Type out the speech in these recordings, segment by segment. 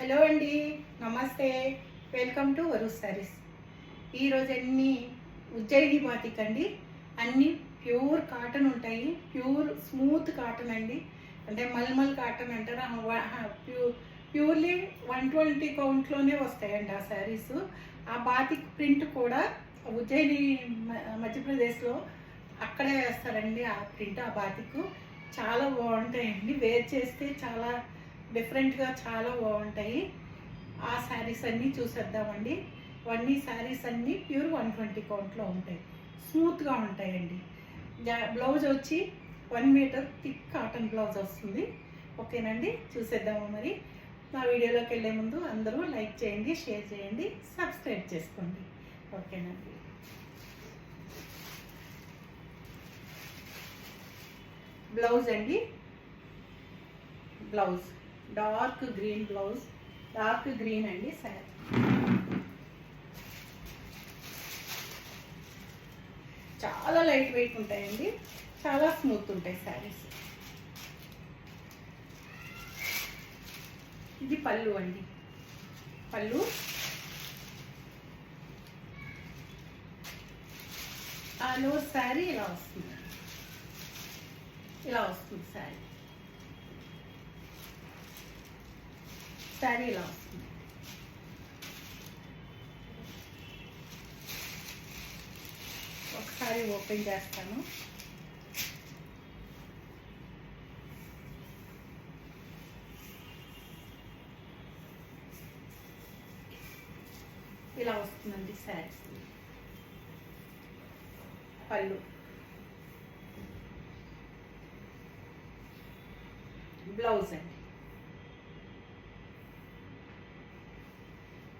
Hello అండి, నమస్తే. Welcome to వరు సారీస్. ఈరోజు అన్ని ఉజ్జయిని బాతిక్ అండి. అన్నీ ప్యూర్ కాటన్ ఉంటాయి. ప్యూర్ స్మూత్ కాటన్ అండి. అంటే మల్మల్ కాటన్ అంటారు. ప్యూర్లీ 120 కౌంట్లోనే వస్తాయండి ఆ శారీస్. ఆ బాతిక్ ప్రింట్ కూడా ఉజ్జయిని మధ్యప్రదేశ్లో అక్కడే వేస్తారండి. ఆ ప్రింట్, ఆ బాతిక్ చాలా బాగుంటాయండి. వేర్ చేస్తే చాలా డిఫరెంట్గా చాలా బాగుంటాయి. ఆ శారీస్ అన్నీ చూసేద్దామండి. ఇవన్నీ శారీస్ అన్నీ ప్యూర్ 120 కౌంట్లో ఉంటాయి. స్మూత్గా ఉంటాయండి. బ్లౌజ్ వచ్చి 1 మీటర్ థిక్ కాటన్ బ్లౌజ్ వస్తుంది. ఓకేనండి, చూసేద్దాము. మరి నా వీడియోలోకి వెళ్ళే ముందు అందరూ లైక్ చేయండి, షేర్ చేయండి, సబ్స్క్రైబ్ చేసుకోండి. ఓకేనండి. బ్లౌజ్ అండి. Blouse dark green blouse, dark green అండి శారీ. చాలా లైట్ వెయిట్ ఉంటాయండి, చాలా స్మూత్ ఉంటాయి శారీస్. ఇది పళ్ళు అండి. పళ్ళు ఆల్ ఓవర్ శారీ ఇలా వస్తుంది. ఇలా వస్తుంది శారీ. శారీ ఇలా వస్తుంది. ఒకసారి ఓపెన్ చేస్తాను. ఇలా వస్తుందండి శారీ. పళ్ళు, బ్లౌజ్ అండి.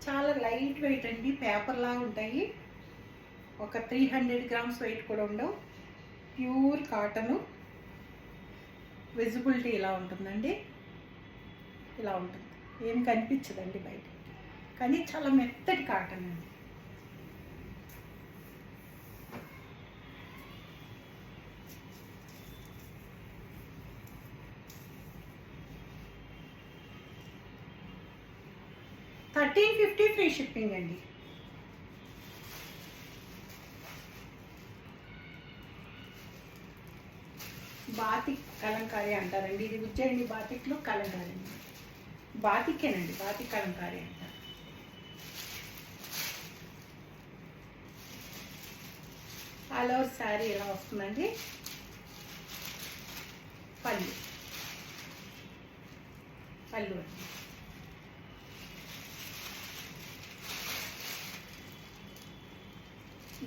చాలా లైట్ వెయిట్ అండి, పేపర్ లాగా ఉంటాయి. ఒక 300 గ్రామ్స్ వెయిట్ కూడా ఉండవు. Pure cotton. విజిబిలిటీ ఇలా ఉంటుందండి. ఇలా ఉంటుంది, ఏం కనిపించదండి బయట, కానీ చాలా మెత్తటి కాటన్ అండి. $1350 ఫ్రీ షిప్పింగ్ అండి. బాతిక్ కలంకారీ అంటారండి. ఇది ఉజ్జయిని బాతిక్లో కలంకారీ అండి. బాతికేనండి, బాతిక్ కలంకారీ అంటారు. ఆల్ ఓవర్ శారీ ఎలా వస్తుందండి. పళ్ళు, పళ్ళు అండి.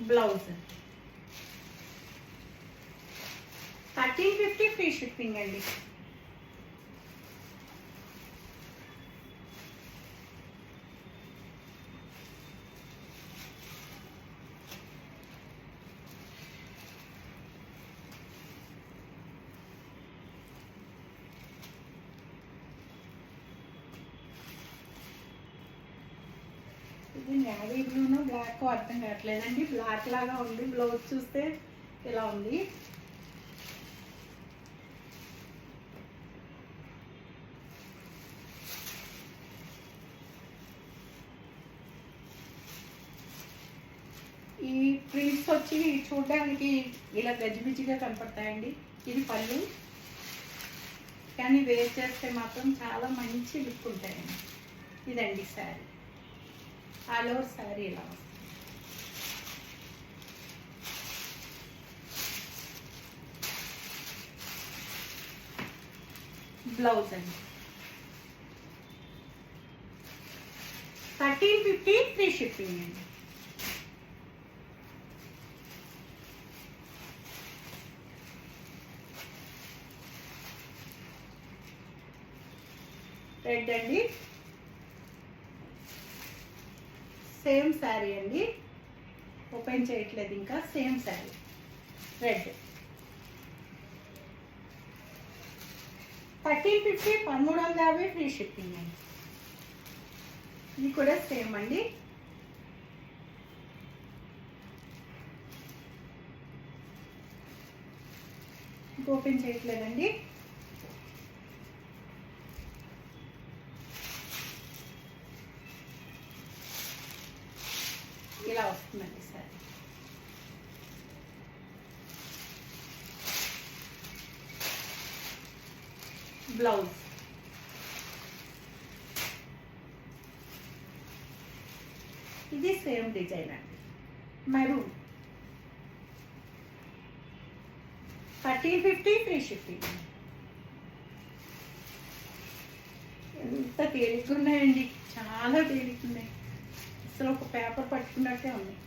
బ్లౌజ్ 1350 ఫ్రీ షిప్పింగ్ అండి. ఇది నేవీ బ్లూను బ్లాక్ అర్థం కావట్లేదండి. బ్లాక్ లాగా ఉంది. బ్లౌజ్ చూస్తే ఇలా ఉంది. ఈ ప్రింట్స్ వచ్చి చూడడానికి ఇలా గజిబిజిగా కనపడతాయండి. ఇది పళ్ళు, కానీ వేర్ చేస్తే మాత్రం చాలా మంచి లుక్ ఉంటాయండి. ఇదండి శారీ. ఆల్ ఓవర్ శారీ ఇలా వస్తుంది. బ్లౌజ్ అండి. 1350 ఫ్రీ షిప్పింగ్ అండి. రెడ్ అండి. సేమ్ శారీ అండి, ఓపెన్ చేయట్లేదు ఇంకా. Same sari red. 1350, 1350 free shipping అండి. ఇది కూడా సేమ్ అండి. ఓపెన్ చేయట్లేదండి. వస్తుందండి సారీ. బ్లౌజ్ ఇది సేమ్ డిజైన్ అండి, మెరూన్. 1350 free shipping. ఎంత తేలిగ్గా ఉన్నాయండి, చాలా తేలిగ్గా ఉన్నాయి, అసలు ఒక పేపర్ పట్టుకున్నట్టే ఉన్నాయి.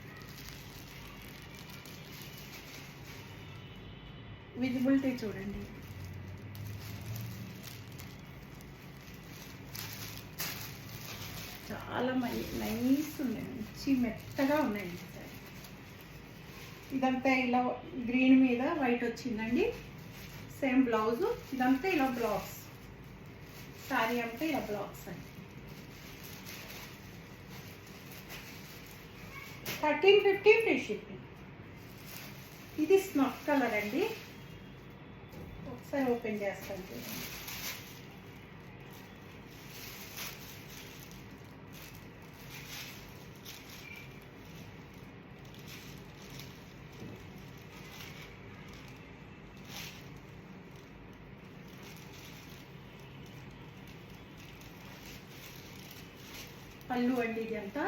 విజిబిలిటీ చూడండి, చాలా నైస్ ఉన్నాయి, మంచి మెత్తగా ఉన్నాయండి సార్. ఇదంతా ఇలా గ్రీన్ మీద వైట్ వచ్చిందండి, సేమ్ బ్లౌజు. ఇదంతా ఇలా బ్లాక్స్, సారీ అంతా ఇలా బ్లాక్స్ అండి. 1350 ఫ్రీ షిప్పింగ్. ఇది స్నఫ్ కలర్ అండి, ఒకసారి ఓపెన్ చేస్తాను చూడండి. పళ్ళు అండి, ఇది అంతా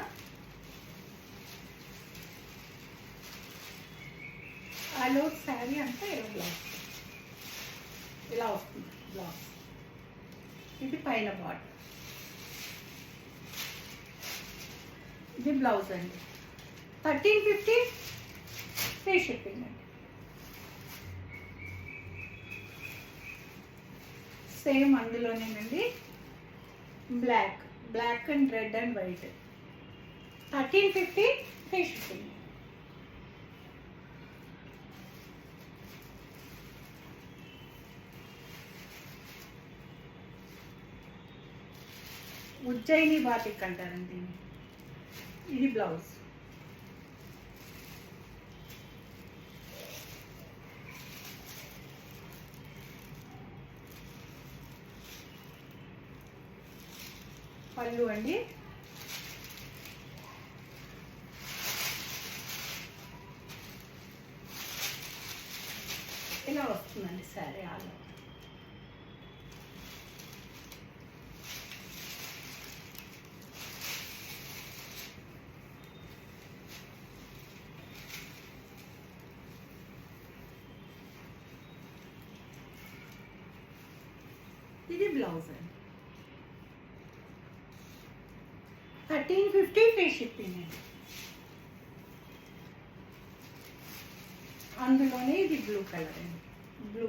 ఆల్ ఓవర్ శారీ అంతా ఇలా బ్లౌజ్ ఇలా వస్తుంది బ్లౌజ్. ఇది పైన బార్డర్, ఇది బ్లౌజ్ అండి. 1350 ఫ్రీ షిప్పింగ్ అండి. సేమ్ అందులోనేనండి, black and red and white. 1350 free shipping. Ujjaini batik అంటారండి. ఇది బ్లౌజ్. పళ్ళు అండి, ఇలా వస్తుందండి శారీ ఆల్. ఇది బ్లౌజ్ అండి. 1350 ఫ్రీ షిప్పింగ్ అండి. అందులోనే ఇది బ్లూ కలర్ అండి, బ్లూ.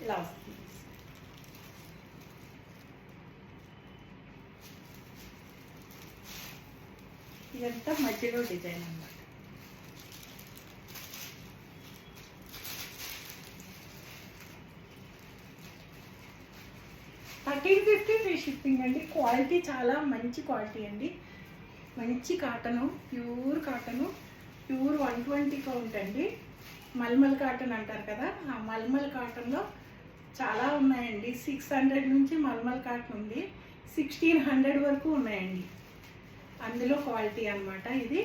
ఇలా వస్తుంది. ఇదంతా మధ్యలో డిజైన్ అన్నమాట. $1350 ఫ్రీ షిప్పింగ్ అండి. క్వాలిటీ చాలా మంచి క్వాలిటీ అండి, మంచి cotton, pure cotton, pure 120 count అండి. మల్మల్ కాటన్ అంటారు కదా, ఆ మల్మల్ కాటన్లో చాలా ఉన్నాయండి. 600 నుంచి మల్మల్ కాటన్ ఉంది, 1600 వరకు ఉన్నాయండి. అందులో క్వాలిటీ అన్నమాట. ఇది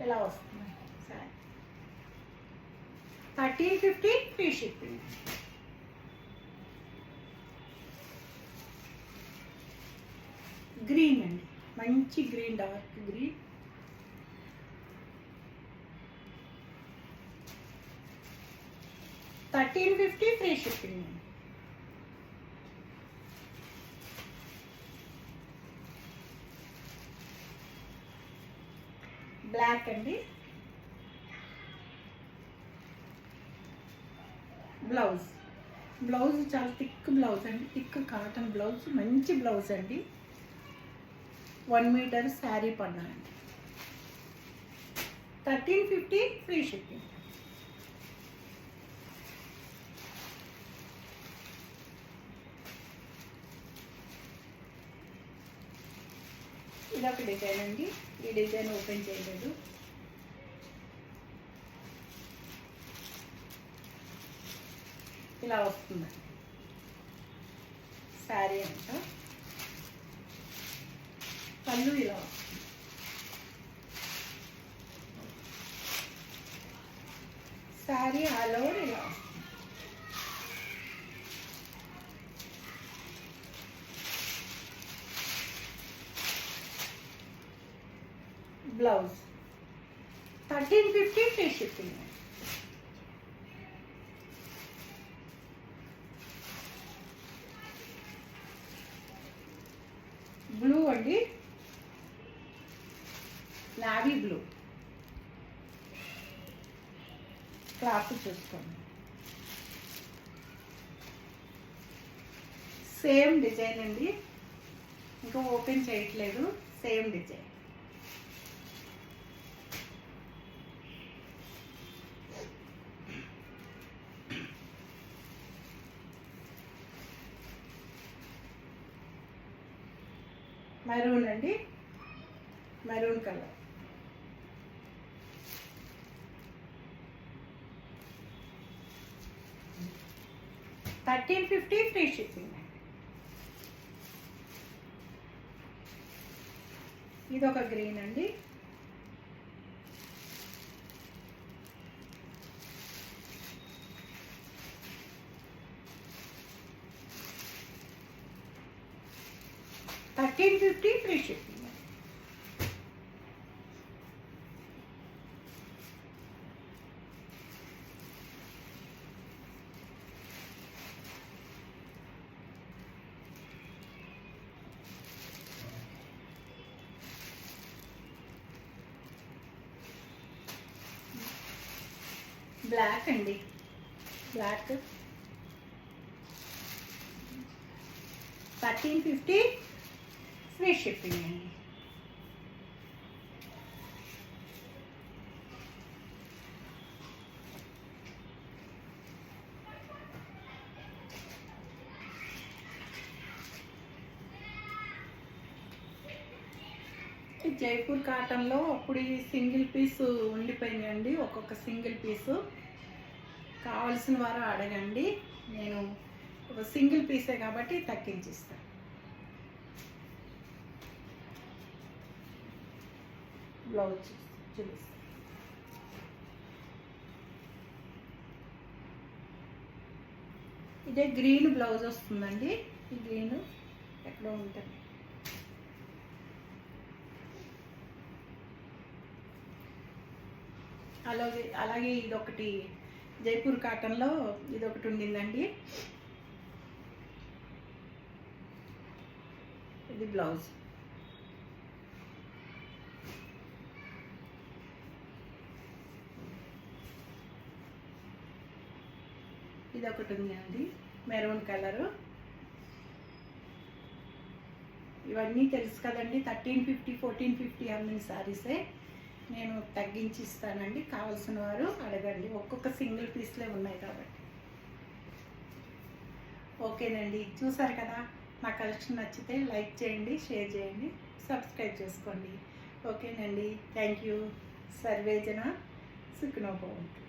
ఎలా వస్తుంది సరే. 1350 ఫ్రీ షిప్పింగ్. గ్రీన్ అండి, మంచి green, dark green. $1350 free shipping. Black అండి, బ్లౌజ్. బ్లౌజ్ చాలా థిక్ బ్లౌజ్ అండి, థిక్ కాటన్ బ్లౌజ్, మంచి బ్లౌజ్ అండి. 1 మీటర్ శారీ పన్నా అండి. 1350 ఫ్రీ షిప్పింగ్. ఇదొక డిజైన్ అండి, ఈ డిజైన్ ఓపెన్ చేయలేదు. ఇలా వస్తుందండి శారీ అంతా. పళ్ళు ఇలా వస్తుంది. శారీ ఆల్ ఓవర్ ఇలా వస్తుంది. Blouse 1350 free shipping. బ్లూ అండి, నావీ బ్లూ. క్లాత్ చూసుకోండి. సేమ్ డిజైన్ అండి, ఇంకా ఓపెన్ చేయట్లేదు. Same design. మెరూన్ అండి, మెరూన్ కలర్. $1350 free shipping. ఇది ఒక గ్రీన్ అండి. $1350 ఫ్రీ షిప్పింగ్. బ్లాక్ అండి, బ్లాక్. 1350 ఫ్రీ షిప్పింగ్ అండి. జైపూర్ కాటన్లో అప్పుడు ఈ సింగిల్ పీస్ ఉండిపోయినాయండి. ఒక్కొక్క సింగిల్ పీసు కావాల్సిన వారు అడగండి. నేను ఒక సింగిల్ పీసే కాబట్టి తగ్గించిస్తాను. బ్లౌజ్ చూపిస్తాను. ఇదే గ్రీన్ బ్లౌజ్ వస్తుందండి. ఈ గ్రీన్ ఎక్కడో ఉంటుంది. అలాగే ఇదొకటి జైపూర్ కాటన్లో ఇదొకటి ఉండిందండి. ఇది బ్లౌజ్. ఇదొకటి ఉంది అండి, మెరూన్ కలరు. ఇవన్నీ తెలుసు కదండి. 1350 1450 అమ్మిన శారీసే. నేను తగ్గించి ఇస్తానండి. కావాల్సిన వారు అడగండి. ఒక్కొక్క సింగిల్ పీస్లే ఉన్నాయి కాబట్టి. ఓకేనండి, చూసారు కదా. నా కలెక్షన్ నచ్చితే లైక్ చేయండి, షేర్ చేయండి, సబ్స్క్రైబ్ చేసుకోండి. ఓకేనండి, థ్యాంక్ యూ. సర్వేజన సుఖినో భవంతు.